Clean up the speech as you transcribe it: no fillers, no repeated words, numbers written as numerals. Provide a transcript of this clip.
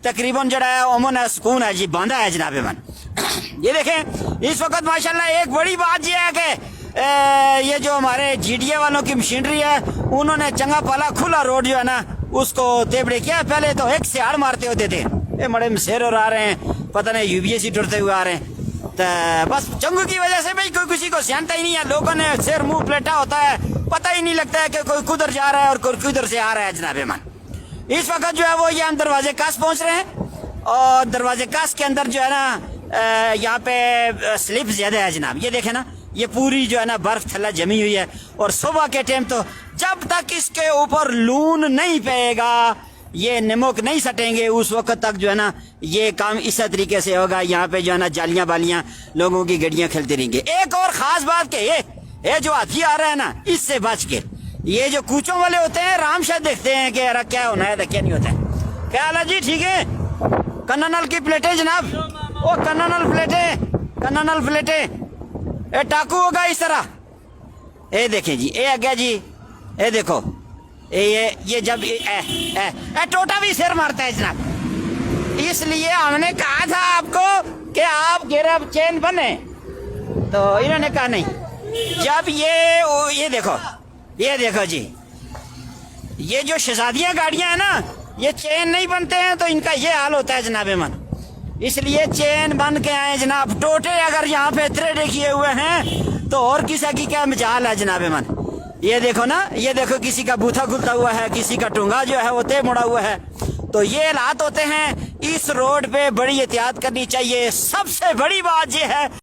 تقریباً جو ہے امن ہے سکون ہے جی باندھا ہے جناب من. یہ دیکھیں اس وقت ماشاءاللہ ایک بڑی بات یہ ہے کہ یہ جو ہمارے جی ڈی اے والوں کی مشینری ہے انہوں نے چنگا پالا کھلا روڈ جو ہے نا اس کو تیبڑے کیا. پہلے تو ایک سے آڑ مارتے ہوتے تھے, یہ بڑے مسیر اور آ رہے ہیں پتہ نہیں یو بی ایس سی ٹرتے ہوئے آ رہے ہیں. تو بس چنگو کی وجہ سے بھائی کوئی کسی کو سیانتا ہی نہیں ہے, لوگوں نے سیر منہ پلیٹا ہوتا ہے, پتہ ہی نہیں لگتا ہے کہ کوئی کدھر جا رہا ہے اور کوئی کدھر سے آ رہا ہے جناب من. اس وقت جو ہے وہ یہ ہم دروازے کاس پہنچ رہے ہیں اور دروازے کاس کے اندر جو ہے نا یہاں پہ سلپ زیادہ ہے جناب. یہ دیکھیں نا یہ پوری جو ہے نا برف تھلا جمی ہوئی ہے اور صبح کے ٹائم تو جب تک اس کے اوپر لون نہیں پے گا, یہ نمک نہیں سٹیں گے, اس وقت تک جو ہے نا یہ کام اسی طریقے سے ہوگا. یہاں پہ جو ہے نا جالیاں بالیاں لوگوں کی گڈیاں کھیلتی رہیں گے. ایک اور خاص بات کہ یہ جو ہاتھی آ رہا ہے نا اس سے بچ کے, یہ جو کوچوں والے ہوتے ہیں رام شاید دیکھتے ہیں کہ یار کیا ہونا ہے کیا نہیں ہوتا ہے. کیا حال ہے جی ٹھیک ہے. کننل کی پلیٹیں جناب, وہ کننل پلیٹیں اے ٹاکو ہوگا اس طرح. اے دیکھیں جی اے آگیا جی, اے دیکھو یہ جب ٹوٹا بھی سر مارتا ہے جناب. اس لیے ہم نے کہا تھا آپ کو کہ آپ گرا چین بنے, تو انہوں نے کہا نہیں. جب یہ دیکھو جی یہ جو شہزادیاں گاڑیاں ہیں نا یہ چین نہیں بنتے ہیں تو ان کا یہ حال ہوتا ہے جناب من. اس لیے چین بن کے آئے جناب. ٹوٹے اگر یہاں پہ تریڑے کیے ہوئے ہیں تو اور کسی کی کیا مجال ہے جناب من. یہ دیکھو نا, یہ دیکھو کسی کا بوتھا کھلتا ہوا ہے, کسی کا ٹونگا جو ہے وہ تے مڑا ہوا ہے. تو یہ حالات ہوتے ہیں. اس روڈ پہ بڑی احتیاط کرنی چاہیے. سب سے بڑی بات یہ ہے